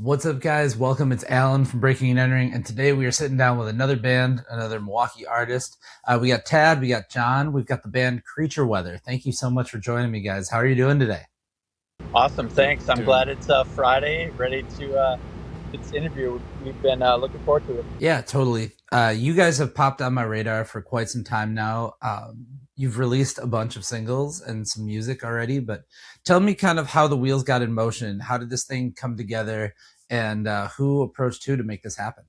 What's up, guys? Welcome. It's Alan from Breaking and Entering, and today we are sitting down with another band, another Milwaukee artist. We got Tad, we got John, we've got the band Creature Weather. Thank you so much for joining me, guys. How are you doing today? Awesome, thanks. I'm Doing glad it's Friday, ready to this interview. We've been looking forward to it. Yeah, totally. You guys have popped on my radar for quite some time now. You've released a bunch of singles and some music already, but tell me kind of how the wheels got in motion. How did this thing come together, and who approached who to make this happen?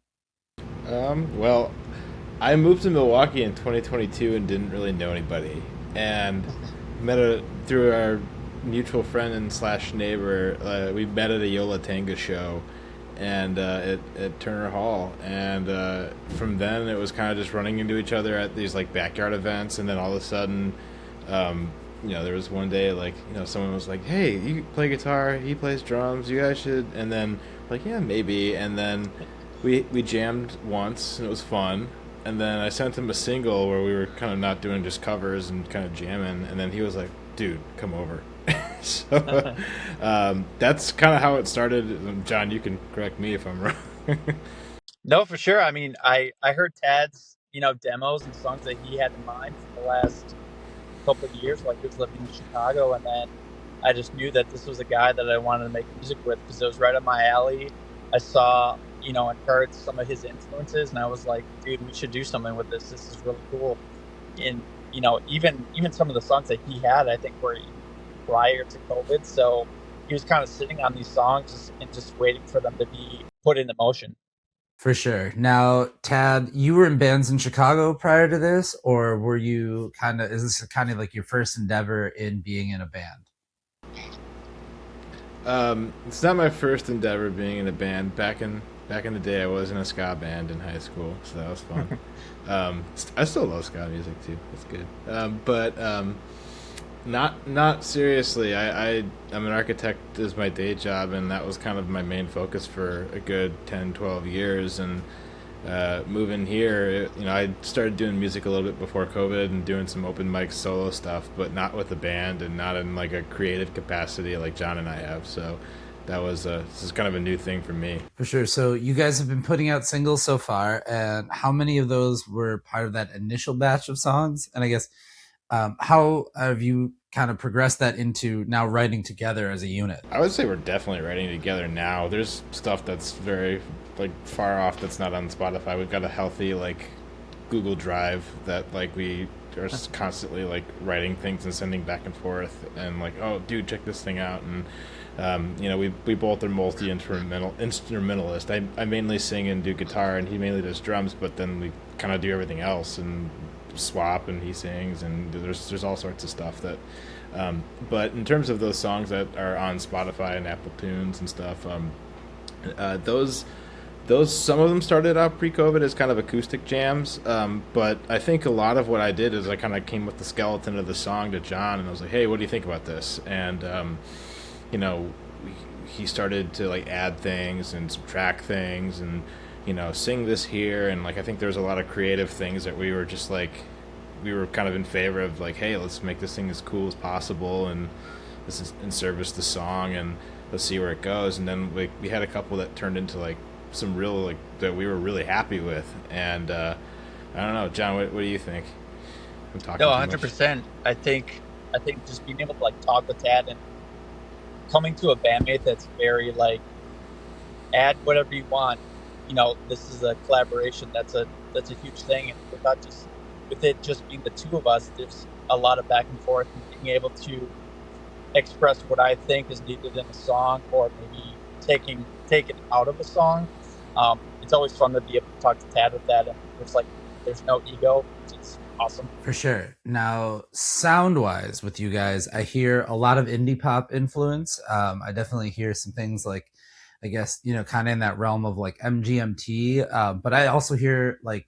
well, I moved to Milwaukee in 2022 and didn't really know anybody, and through our mutual friend and slash neighbor. We met at a Yola Tanga show, and at Turner Hall, and from then it was kind of just running into each other at these like backyard events, and then all of a sudden, there was one day like someone was like, "Hey, you play guitar? He plays drums. You guys should." And then like, "Yeah, maybe." And then we jammed once, and it was fun. And then I sent him a single where we were kind of not doing just covers and kind of jamming, and then he was like, "Dude, come over." So that's kind of how it started. John, you can correct me if I'm wrong. No, for sure. I mean, I heard Tad's demos and songs that he had in mind for the last couple of years, like he was living in Chicago, and then I just knew that this was a guy that I wanted to make music with because it was right up my alley. I saw and heard some of his influences, and I was like, dude, we should do something with this. This is really cool. And even some of the songs that he had, I think were prior to COVID. So he was kind of sitting on these songs and just waiting for them to be put into motion. For sure. Now, Tad, you were in bands in Chicago prior to this, or were you is this kind of like your first endeavor in being in a band? It's not my first endeavor being in a band. Back in the day, I was in a ska band in high school, so that was fun. I still love ska music too. It's good. But not seriously. I'm an architect as my day job, and that was kind of my main focus for a good 10, 12 years. And moving here, I started doing music a little bit before COVID and doing some open mic solo stuff, but not with a band and not in like a creative capacity like John and I have. So that was this is kind of a new thing for me. For sure. So you guys have been putting out singles so far, and how many of those were part of that initial batch of songs? And I guess how have you kind of progressed that into now writing together as a unit? I would say we're definitely writing together now. There's stuff that's very like far off that's not on Spotify. We've got a healthy like Google Drive that like we are constantly like writing things and sending back and forth, and like, oh dude, check this thing out. And we both are multi instrumentalist. I mainly sing and do guitar, and he mainly does drums, but then we kind of do everything else and swap, and he sings, and there's all sorts of stuff that but in terms of those songs that are on Spotify and Apple Tunes and stuff, those some of them started out pre-COVID as kind of acoustic jams, but I think a lot of what I did is I kind of came with the skeleton of the song to John, and I was like, hey, what do you think about this? And he started to like add things and subtract things, and sing this here, and like I think there was a lot of creative things that we were just like we were kind of in favor of, like, hey, let's make this thing as cool as possible, and this is in service the song, and let's see where it goes. And then we had a couple that turned into like some real like that we were really happy with, and I don't know, John, what do you think? I'm talking No, too much. 100%. I think just being able to like talk with Tad and coming to a bandmate that's very like add whatever you want. This is a collaboration. That's a huge thing, and without just with it just being the two of us, there's a lot of back and forth, and being able to express what I think is needed in a song, or maybe take it out of a song. It's always fun to be able to talk to Tad with that, and there's no ego. It's awesome. For sure. Now, sound wise, with you guys, I hear a lot of indie pop influence. I definitely hear some things like, I guess, kind of in that realm of like MGMT. But I also hear like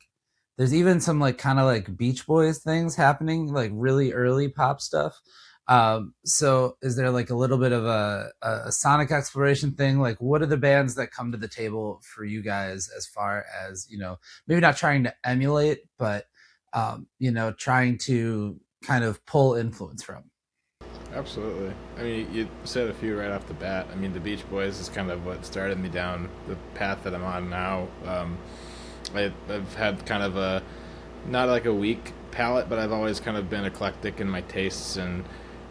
there's even some like kind of like Beach Boys things happening, like really early pop stuff. So is there like a little bit of a sonic exploration thing? Like, what are the bands that come to the table for you guys as far as, maybe not trying to emulate, but, trying to kind of pull influence from? Absolutely. I mean, you said a few right off the bat. I mean, the Beach Boys is kind of what started me down the path that I'm on now. I've had kind of a not like a weak palate, but I've always kind of been eclectic in my tastes, and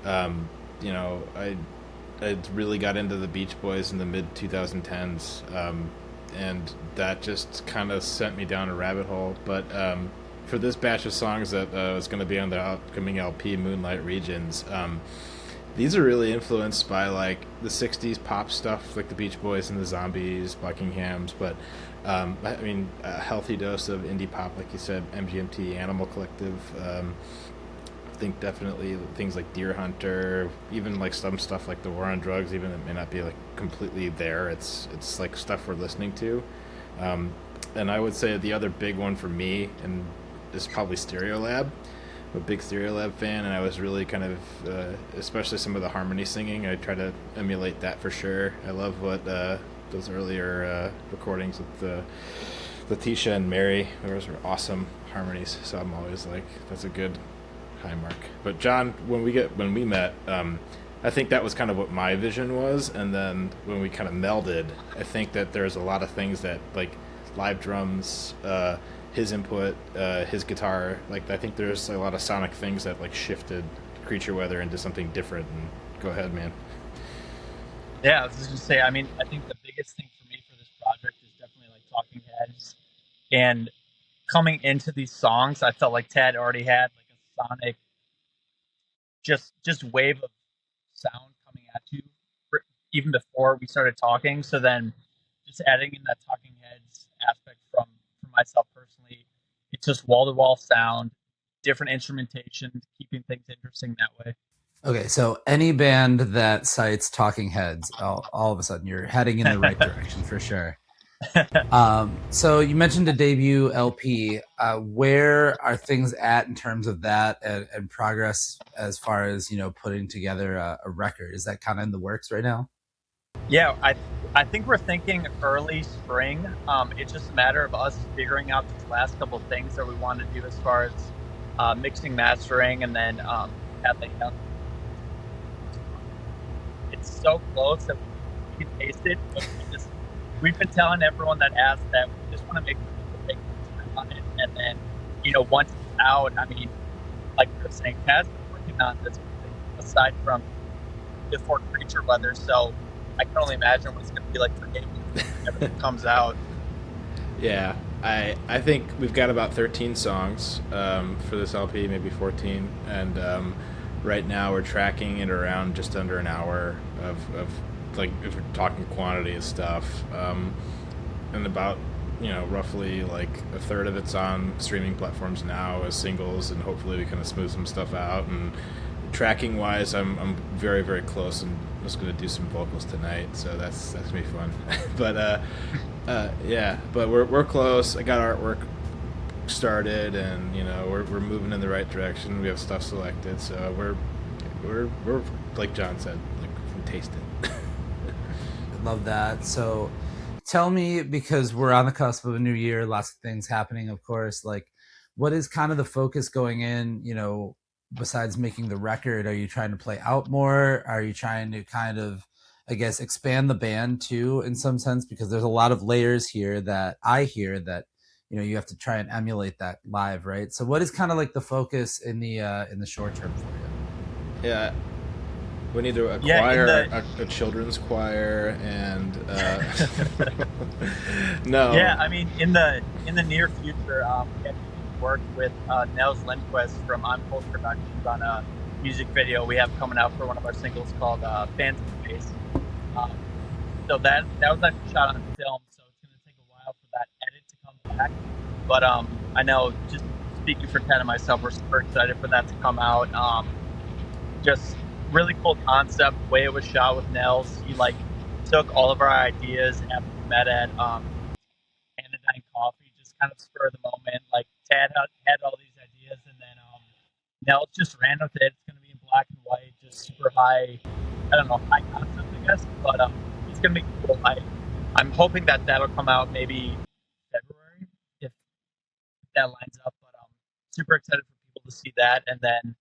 um, you know, I really got into the Beach Boys in the mid 2010s, and that just kind of sent me down a rabbit hole. But for this batch of songs that is going to be on the upcoming LP, Moonlight Regions, these are really influenced by like the '60s pop stuff, like the Beach Boys and the Zombies, Buckinghams. But I mean, a healthy dose of indie pop, like you said, MGMT, Animal Collective. I think definitely things like Deer Hunter, even like some stuff like the War on Drugs, even it may not be like completely there. It's like stuff we're listening to. Um, and I would say the other big one for me and is probably Stereolab. I'm a big Stereolab fan, and I was really kind of, especially some of the harmony singing. I try to emulate that for sure. I love what those earlier recordings with the Letitia and Mary. Those were awesome harmonies. So I'm always like, that's a good high mark. But John, when we met, I think that was kind of what my vision was, and then when we kind of melded, I think that there's a lot of things that like live drums, his input, his guitar. Like I think there's a lot of sonic things that like shifted Creature Weather into something different. And go ahead, man. Yeah, I was just gonna say. I mean, I think the biggest thing for me for this project is definitely like Talking Heads, and coming into these songs, I felt like Tad already had like a sonic, just wave of sound coming at you even before we started talking. So then, just adding in that Talking Heads aspect from myself personally, it's just wall to wall sound, different instrumentation, keeping things interesting that way. Okay, so any band that cites Talking Heads, all of a sudden you're heading in the right direction for sure. So you mentioned a debut LP. Where are things at in terms of that and progress as far as putting together a record? Is that kind of in the works right now? Yeah, I think we're thinking early spring. It's just a matter of us figuring out these last couple of things that we want to do as far as mixing, mastering, and then having it's so close that we can taste it. But we've been telling everyone that asks that we just want to make sure people take time on it, and then once it's out, I mean, like you're saying, Tad's been working on this aside from before Creature Weather, so I can only imagine what it's going to be like for him when everything comes out. Yeah, I think we've got about 13 songs for this LP, maybe 14, and right now we're tracking it around just under an hour of like if we're talking quantity of stuff, and about roughly like a third of it's on streaming platforms now as singles, and hopefully we kind of smooth some stuff out. And tracking wise, I'm very very close, and I'm just gonna do some vocals tonight, so that's gonna be fun. But yeah, but we're close. I got artwork started, and we're moving in the right direction. We have stuff selected, so we're like John said, like we can taste it. Love that. So tell me, because we're on the cusp of a new year, lots of things happening, of course, like what is kind of the focus going in, besides making the record? Are you trying to play out more? Are you trying to kind of, I guess, expand the band too, in some sense? Because there's a lot of layers here that I hear that, you have to try and emulate that live, right? So what is kind of like the focus in the short term for you? Yeah, we need to Yeah, in acquire the a children's choir, and no. yeah, I mean, in the near future, we actually worked with Nels Lindquist from On Post Productions on a music video we have coming out for one of our singles called "Fans in Space." Um, so that was actually shot on film, so it's going to take a while for that edit to come back. But I know, just speaking for Ted and myself, we're super excited for that to come out. Just really cool concept. The way it was shot with Nels, he like took all of our ideas after we met at Anodyne Coffee, just kind of spur of the moment. Like Tad had all these ideas, and then Nels just ran with it. It's going to be in black and white, just super high. I don't know, high concept, I guess, but it's going to be cool. I'm hoping that that'll come out maybe February if that lines up. But super excited for people to see that, and then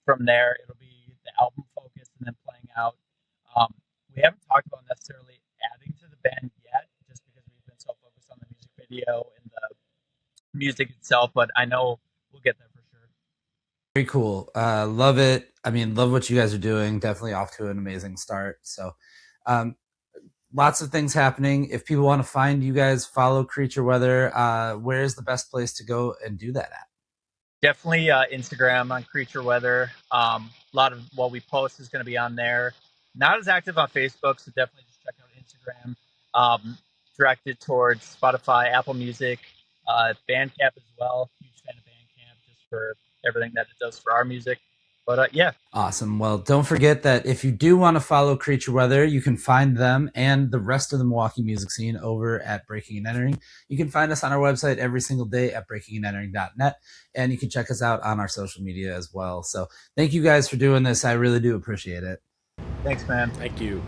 from there it'll be the album focus, out. Um, we haven't talked about necessarily adding to the band yet, just because we've been so focused on the music video and the music itself. But I know we'll get there for sure. Very cool. Love it. I mean, love what you guys are doing. Definitely off to an amazing start. So, um, lots of things happening. If people want to find you guys, follow Creature Weather. Where's the best place to go and do that at? Definitely Instagram on Creature Weather. A lot of what we post is going to be on there. Not as active on Facebook, so definitely just check out Instagram. Directed towards Spotify, Apple Music, Bandcamp as well. Huge fan of Bandcamp just for everything that it does for our music. But yeah, Awesome. Well, don't forget that if you do want to follow Creature Weather, you can find them and the rest of the Milwaukee music scene over at Breaking and Entering. You can find us on our website every single day at breakingandentering.net, and you can check us out on our social media as well. So thank you guys for doing this. I really do appreciate it. thanks, man. Thank you.